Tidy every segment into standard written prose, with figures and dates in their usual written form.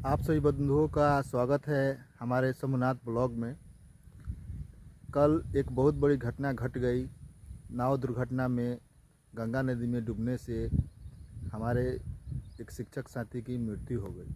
आप सभी बंधुओं का स्वागत है हमारे सोमनाथ ब्लॉग में। कल एक बहुत बड़ी घटना घट गई। नाव दुर्घटना में गंगा नदी में डूबने से हमारे एक शिक्षक साथी की मृत्यु हो गई।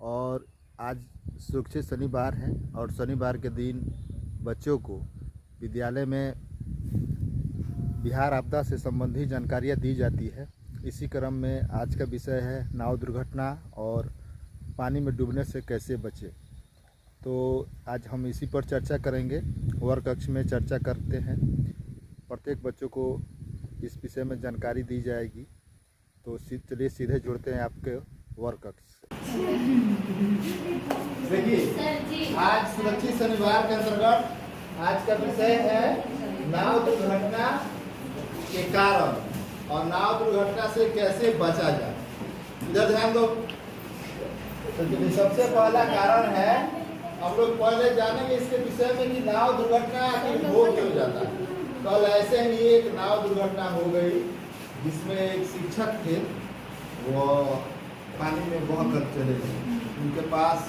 और आज सुरक्षित शनिवार है और शनिवार के दिन बच्चों को विद्यालय में बिहार आपदा से संबंधित जानकारियाँ दी जाती है। इसी क्रम में आज का विषय है नाव दुर्घटना और पानी में डूबने से कैसे बचे। तो आज हम इसी पर चर्चा करेंगे। वर्ग कक्ष में चर्चा करते हैं, प्रत्येक बच्चों को इस विषय में जानकारी दी जाएगी। तो चलिए सीधे जुड़ते हैं आपके वर्ग कक्ष से। देखिए, आज सुरक्षित शनिवार के अंतर्गत आज का विषय है नाव दुर्घटना के कारण और नाव दुर्घटना से कैसे बचा जाए। इधर ध्यान दो। तो सबसे पहला कारण है, हम लोग पहले जानेंगे इसके विषय में कि नाव दुर्घटना आखिर हो क्यों जाता है। कल ऐसे ही एक नाव दुर्घटना हो गई जिसमें एक शिक्षक थे, वो पानी में बह कर चले गए। उनके पास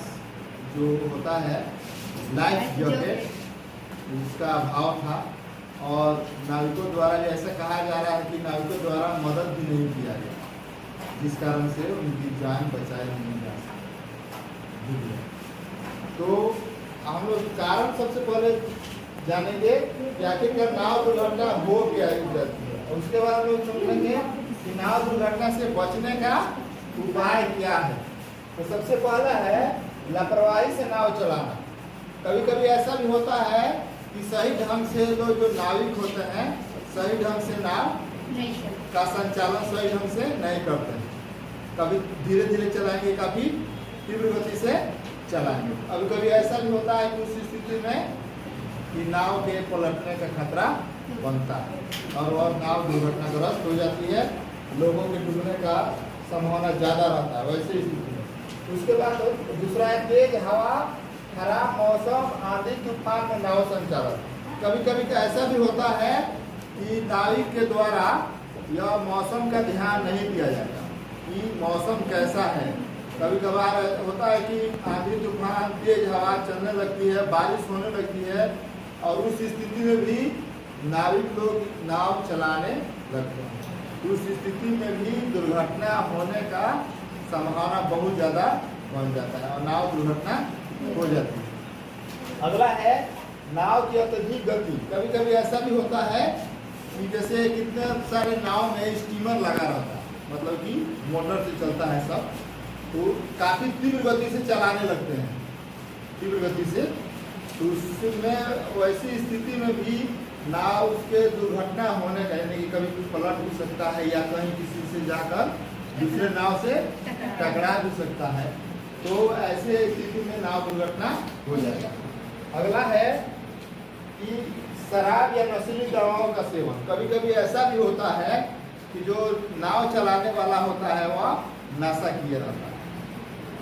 जो होता है लाइफ जैकेट, उसका अभाव था और नाविकों द्वारा ऐसा कहा जा रहा है कि नाविकों द्वारा मदद भी नहीं किया गया, जिस कारण से उनकी जान बचाई नहीं जा सकी। तो हम लोग कारण सबसे पहले जानेंगे कि आखिरकार नाव दुर्घटना हो क्या जाती है, और उसके बाद हम लोग समझेंगे कि नाव दुर्घटना से बचने का उपाय क्या है। तो सबसे पहला है लापरवाही से नाव चलाना। कभी कभी ऐसा भी होता है कि सही ढंग से लोग जो नाविक होते हैं सही ढंग से नाव का संचालन सही ढंग से नहीं करते हैं। कभी धीरे धीरे चलाएंगे, काफी तीव्र गति से चलाएंगे। अभी कभी ऐसा भी होता है कि उस स्थिति में कि नाव के पलटने का खतरा बनता है और वह नाव दुर्घटनाग्रस्त हो जाती है, लोगों के डूबने का संभावना ज्यादा रहता है वैसे स्थिति में। उसके बाद दूसरा है तेज हवा, खराब मौसम, आंधी तूफान में नाव संचालन। कभी कभी ऐसा भी होता है कि नाविक के द्वारा यह मौसम का ध्यान नहीं दिया जाता कि मौसम कैसा है। कभी कभार होता है कि आंधी तूफान, तेज हवा चलने लगती है, बारिश होने लगती है और उस स्थिति में भी नाविक लोग नाव चलाने लगते हैं। उस स्थिति में भी दुर्घटना होने का संभावना बहुत ज़्यादा बन जाता है और नाव दुर्घटना हो जाती है। अगला है नाव की अत्यधिक गति। कभी कभी ऐसा भी होता है कि जैसे कितने सारे नाव में स्टीमर लगा रहता है, मतलब कि मोटर से चलता है सब, तो काफी तीव्र गति से चलाने लगते हैं, तीव्र गति से। तो उसमें वैसी स्थिति में भी नाव उसके दुर्घटना होने का, यानी कि कभी कुछ पलट भी सकता है या कहीं किसी से जाकर दूसरे नाव से टकरा भी सकता है। तो ऐसे स्थिति में नाव दुर्घटना हो जाएगा। अगला है कि शराब या नशीली दवाओं का सेवन। कभी कभी ऐसा भी होता है कि जो नाव चलाने वाला होता है वह नशा किए रहता है,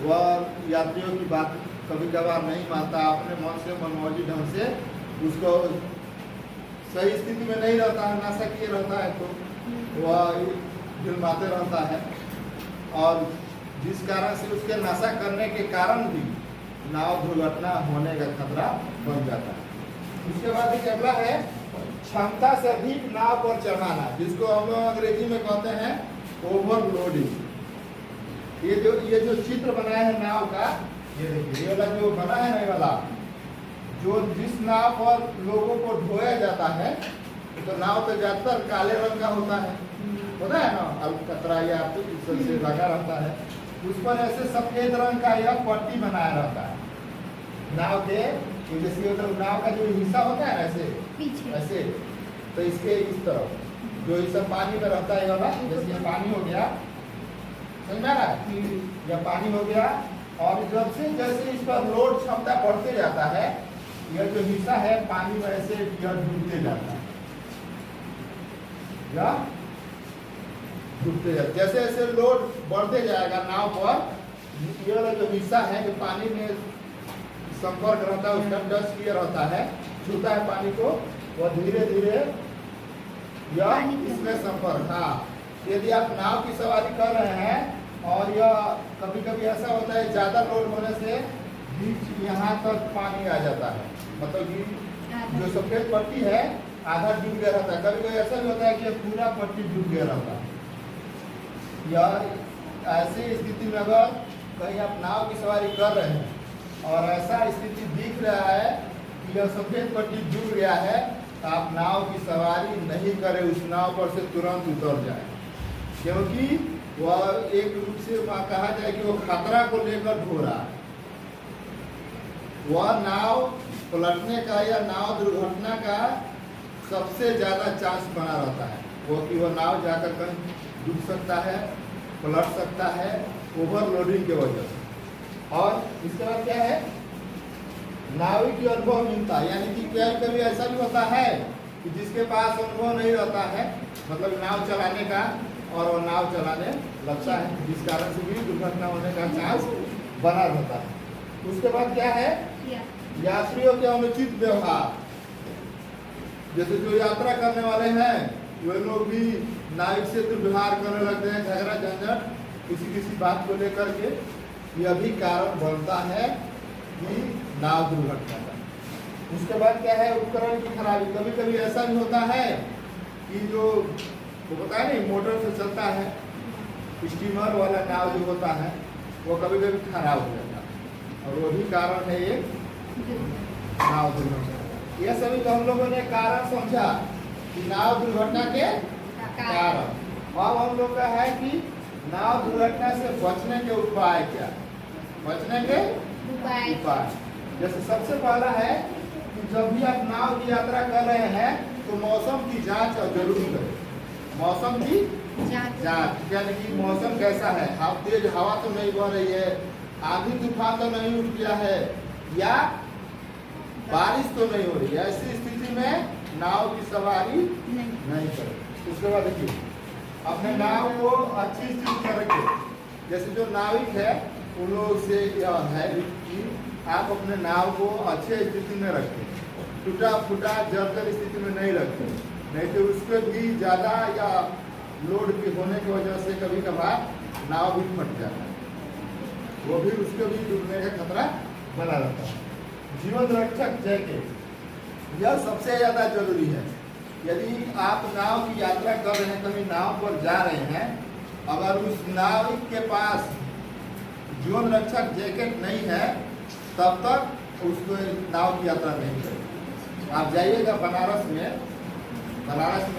वह यात्रियों की बात कभी कभार नहीं मानता, अपने मन से मनमौजी ढंग से उसको सही स्थिति में नहीं रहता है, नशा किए रहता है, तो वह गिलमाते रहता है और जिस कारण से उसके नशा करने के कारण भी नाव दुर्घटना होने का खतरा बन जाता है। उसके बाद एक अगला है क्षमता से अधिक नाव पर चढ़ाना, जिसको हम लोग अंग्रेजी में कहते हैं ओवरलोडिंग। ये जो चित्र बनाया है नाव का, ये देखिए, ये वाला जो बना है ना, वाला जो जिस नाव पर लोगों को ढोया जाता है, तो नाव तो ज्यादातर काले रंग का होता है ना, अलकतरा या से लगा रहता है, उस पर ऐसे सफेद रंग का यह पट्टी बनाया रहता है नाव के। जैसे नाव का जो हिस्सा होता है ऐसे ऐसे, तो इसके इस तरफ जो हिस्सा पानी में रहता है वाला, जैसे ये पानी हो गया, समझ में आ रहा है, यह पानी हो गया, और जब से जैसे इस पर लोड क्षमता बढ़ते जाता है, यह जो हिस्सा है पानी में ऐसे यह डूबते जाता है, यह डूबते जाता। जैसे जैसे लोड बढ़ते जाएगा नाव पर, यह वाला जो हिस्सा है जो पानी में संपर्क रहता है, उसका टच किया रहता है, छूता है पानी को, वह धीरे धीरे यह इसमें संपर्क। हाँ, यदि आप नाव की सवारी कर रहे हैं और यह कभी कभी ऐसा होता है ज़्यादा लोड होने से बीच यहाँ तक पानी आ जाता है, मतलब कि जो सफ़ेद पट्टी है आधा डूब गया रहता है। कभी कभी ऐसा भी होता है कि पूरा पट्टी डूब गया रहता है। यह ऐसी स्थिति में अगर कहीं आप नाव की सवारी कर रहे हैं और ऐसा स्थिति दिख रहा है कि यह सफ़ेद पट्टी डूब गया है, तो आप नाव की सवारी नहीं करें, उस नाव पर से तुरंत उतर जाए, क्योंकि वह एक रूप से कहा जाए कि वो खतरा को लेकर ढो रहा है। वह नाव पलटने का या नाव दुर्घटना का सबसे ज़्यादा चांस बना रहता है, वो कि वह नाव जाकर कहीं डूब सकता है, पलट सकता है ओवरलोडिंग की वजह से। और इसके बाद क्या है, नाविक की अनुभवहीनता, यानी कि कभी ऐसा भी होता है कि जिसके पास अनुभव नहीं रहता है, मतलब नाव चलाने का, और वो नाव चलाने लगता है, जिस कारण से भी दुर्घटना होने का चांस बना रहता है। उसके बाद क्या है, यात्रियों के अनुचित व्यवहार, जैसे जो यात्रा करने वाले हैं वे लोग भी नाविक से दुर्व्यवहार करने लगते हैं, झगड़ा झंझट किसी बात को लेकर के, यह भी कारण बनता है कि नाव दुर्घटना का। उसके बाद क्या है, उपकरण की खराबी। कभी कभी ऐसा भी होता है कि जो वो पता है नहीं मोटर से चलता है, स्टीमर वाला नाव जो होता है वो कभी कभी खराब हो जाता है, और वो भी कारण है ये नाव दुर्घटना। ये सभी तो हम लोगों ने कारण समझा कि नाव दुर्घटना के कारण। अब हम लोग का है कि नाव दुर्घटना से बचने के उपाय क्या, बचने के उपाय। जैसे सबसे पहला है कि जब भी आप नाव की यात्रा कर रहे हैं तो मौसम की जांच जरूर करें। मौसम की जांच यानी कि मौसम कैसा है, तेज हवा तो नहीं बह रही है, आंधी तूफान तो नहीं उठ गया है, या बारिश तो नहीं हो रही है, ऐसी स्थिति में नाव की सवारी नहीं करें। उसके बाद देखिए, अपने नाव को अच्छी स्थिति में रखें। जैसे जो नाविक है उन लोग से यह है कि आप अपने नाव को अच्छे स्थिति में रखें, टूटा फूटा जर्जर स्थिति में नहीं रखें, नहीं तो उसके भी ज़्यादा या लोड की होने की वजह से कभी कभार नाव भी फट जाता है, वो भी उसके भी डूबने का खतरा बना रहता है। जीवन रक्षक जैकेट, यह सबसे ज़्यादा जरूरी है। यदि आप नाव की यात्रा कर रहे हैं, कभी नाव पर जा रहे हैं, अगर उस नाविक के पास जीवन रक्षक जैकेट नहीं है तब तक उसको नाव की यात्रा नहीं करें। आप जाइएगा बनारस में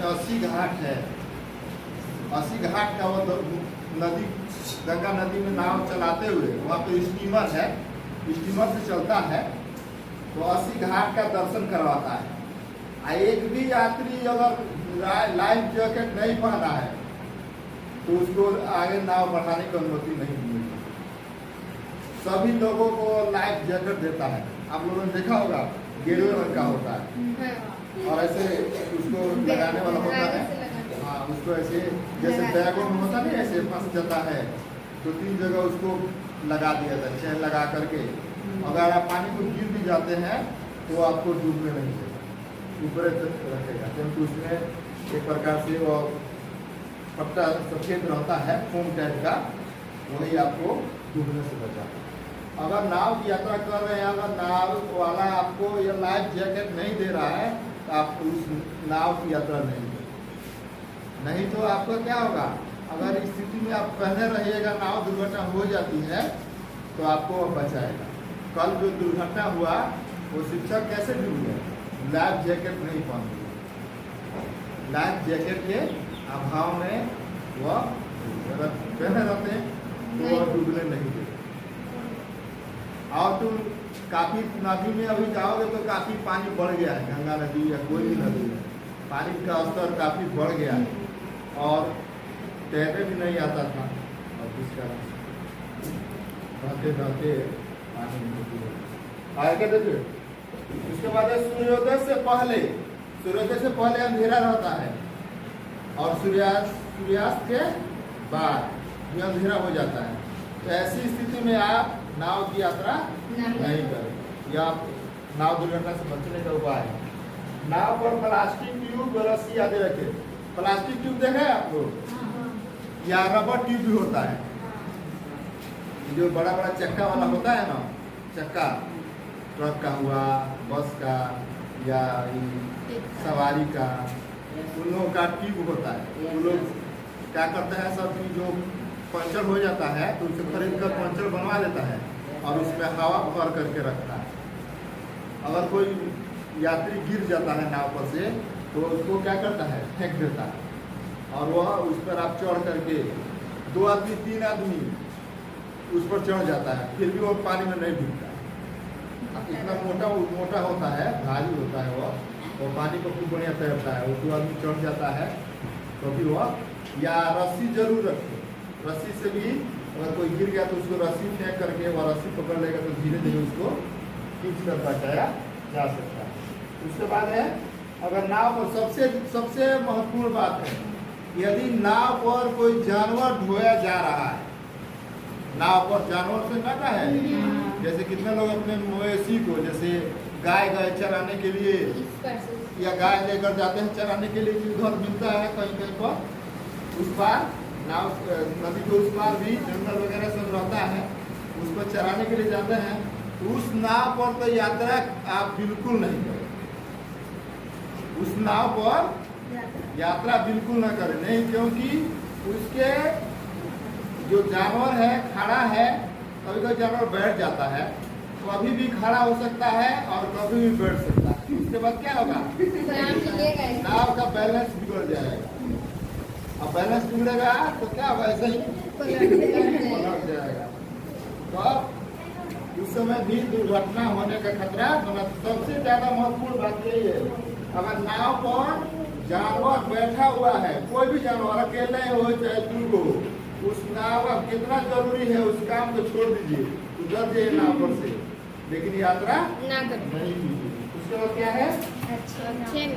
80 घाट है, 80 घाट का वो नदी, गंगा नदी में नाव चलाते हुए वहाँ पे स्टीमर है, स्टीमर से चलता है, तो 80 घाट का दर्शन करवाता है। एक भी यात्री अगर लाइफ जैकेट नहीं पहना है तो उसको आगे नाव बढ़ाने की अनुमति नहीं मिलेगी। सभी लोगों को लाइफ जैकेट देता है, आप लोगों ने देखा होगा, गेरुए रंग का होता है और ऐसे उसको लगाने वाला होता है। हाँ, उसको ऐसे जैसे बैगों में होता नहीं, ऐसे फंस जाता है, तो 3 जगह उसको लगा दिया था, चैन लगा करके। अगर आप पानी को गिर भी जाते हैं तो आपको डूबने नहीं देगा, ऊपर रखेगा, क्योंकि उसमें एक प्रकार से वो पट्टा सफेद रहता है फोम टाइप का, वही आपको डूबने से बचाता है। अगर नाव की यात्रा कर रहे हैं, अगर नाव वाला आपको ये लाइफ जैकेट नहीं दे रहा है तो आप उस नाव की यात्रा नहीं करें। नहीं तो आपको क्या होगा, अगर इस स्थिति में आप पहने रहिएगा, नाव दुर्घटना हो जाती है तो आपको बचाएगा। कल जो दुर्घटना हुआ वो शिक्षक कैसे डूब गए, लाइफ जैकेट नहीं पहने, लाइफ जैकेट के अभाव में वह अगर पहने रहते तो वह डूबने नहीं देते। और तुम काफ़ी नदी में अभी जाओगे तो काफ़ी पानी बढ़ गया है, गंगा नदी या कोई भी नदी में पानी का स्तर काफ़ी बढ़ गया है और तैरने भी नहीं आता था, और जिस कारण रहते रहते पानी में आगे देखिए। उसके बाद सूर्योदय से पहले अंधेरा रहता है और सूर्यास्त के बाद भी अंधेरा हो जाता है। तो ऐसी स्थिति में आप नाव की यात्रा नहीं करें। या नाव दुर्घटना से बचने का उपाय है, नाव पर प्लास्टिक ट्यूब रस्सी आदि रखें। प्लास्टिक ट्यूब देखे आप लोग, या रबर ट्यूब भी होता है, जो बड़ा बड़ा चक्का वाला होता है ना, चक्का ट्रक का हुआ, बस का या सवारी का, उन लोगों का ट्यूब होता है। उन लोग क्या करते हैं सब कि जो पंचर हो जाता है तो उसे खरीद कर पंचर बनवा लेता है और उसमें हवा भर करके रखता है। अगर कोई यात्री गिर जाता है नाव पर से तो उसको क्या करता है, फेंक देता है और वह उस पर आप चढ़ करके 2 आदमी 3 आदमी उस पर चढ़ जाता है, फिर भी वो पानी में नहीं डूबता। इतना मोटा होता है, भारी होता है वो पानी को खूब बढ़िया तैरता है। वो 2 आदमी चढ़ जाता है तो फिर वह, या रस्सी जरूर रखे, रस्सी से भी अगर कोई गिर गया तो उसको रस्सी फेंक करके वह रस्सी पकड़ लेगा तो धीरे धीरे उसको खींच कर बचाया जा सकता है। उसके बाद है, अगर नाव पर सबसे महत्वपूर्ण बात है, यदि नाव पर कोई जानवर ढोया जा रहा है, नाव पर जानवर से कहता है, जैसे कितने लोग अपने मवेशी को, जैसे गाय चराने के लिए या गाय लेकर जाते हैं चराने के लिए, उधर मिलता है कहीं कहीं पर, उस पार नाव नदी के उस पार भी जंगल वगैरह सब रहता है, उसको चराने के लिए जाते हैं। उस नाव पर तो यात्रा आप बिल्कुल नहीं करें, उस नाव पर यात्रा बिल्कुल ना करें, नहीं, क्योंकि उसके जो जानवर है खड़ा है, कभी कोई जानवर बैठ जाता है, कभी भी खड़ा हो सकता है और कभी भी बैठ सकता है। उसके बाद क्या होगा, नाव का बैलेंस बिगड़ जाएगा। अब बैलेंस बिगड़ेगा तो क्या होगा, ऐसे ही पलट जाएगा। तो उस समय भी दुर्घटना होने का खतरा बना। सबसे ज्यादा महत्वपूर्ण बात यही है, अगर नाव पर जानवर बैठा हुआ है, कोई भी जानवर अकेले हो चाहे 2 हो, उस नाव कितना जरूरी है, उस काम को छोड़ दीजिए, उधर जाइए नाव पर से, लेकिन यात्रा नहीं कीजिए। उसके बाद क्या है,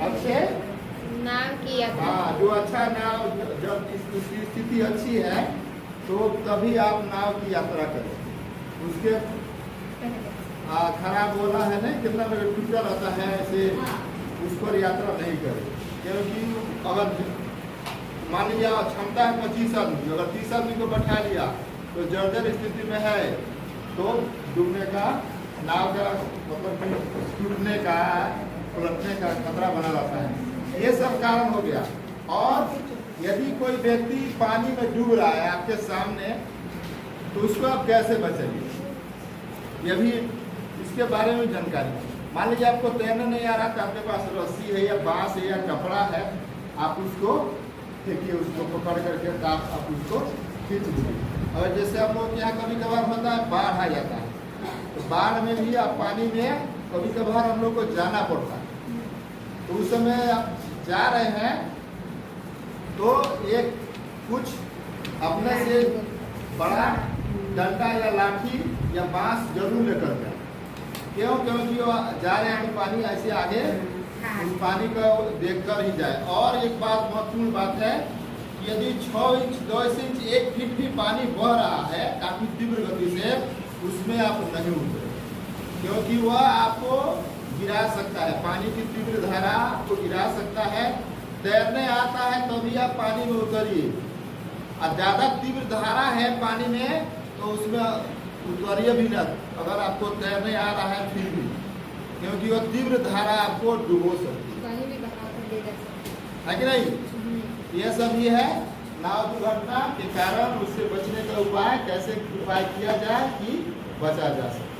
अच्छे नाव की यात्रा। हाँ, जो अच्छा नाव, जब इसकी स्थिति अच्छी है तो तभी आप नाव की यात्रा करें। उसके खराब वाला है नहीं, कितना टूटा रहता है, ऐसे उस पर यात्रा नहीं करें, क्योंकि अगर मान लिया क्षमता है 25 आदमी, अगर 30 आदमी को बैठा लिया तो जर्जर स्थिति में है तो डूबने का, नाव का मतलब टूटने का, पलटने का खतरा बना रहता है। ये सब कारण हो गया। और यदि कोई व्यक्ति पानी में डूब रहा है आपके सामने, तो उसको आप कैसे बचेंगे, ये भी इसके बारे में जानकारी। मान लीजिए आपको तैरने नहीं आ रहा, तो आपके पास रस्सी है या बांस है या कपड़ा है, आप उसको फेंकिए, उसको पकड़ करके आप उसको खींच दीजिए। और जैसे आप लोग यहाँ कभी कभार होता है, बाढ़ आ जाता है, तो बाढ़ में भी आप पानी में कभी कभार हम लोग को जाना पड़ता है, तो उस समय आप जा रहे हैं तो एक कुछ अपने से बड़ा डंडा या लाठी या बांस जरूर लेकर जाए। क्यों, क्योंकि वो जा रहे हैं तो पानी ऐसे आगे उस पानी को देखकर ही जाए। और एक बात महत्वपूर्ण बात है, यदि 6 इंच 10 इंच 1 फीट भी पानी बह रहा है काफी तीव्र गति से, उसमें आप नहीं उतरे, क्योंकि वह आपको गिरा सकता है, पानी की तीव्र धारा आपको गिरा सकता है। तैरने आता है तो भी आप पानी में उतरिए, और ज्यादा तीव्र धारा है पानी में तो उसमें उतरिए भी ना, अगर आपको तैरने आ रहा है फिर भी, क्योंकि वो तीव्र धारा आपको डुबो सकती है कि नहीं। ये सब ही है नाव दुर्घटना के कारण, उससे बचने का उपाय, कैसे उपाय किया जाए कि बचा जा सके।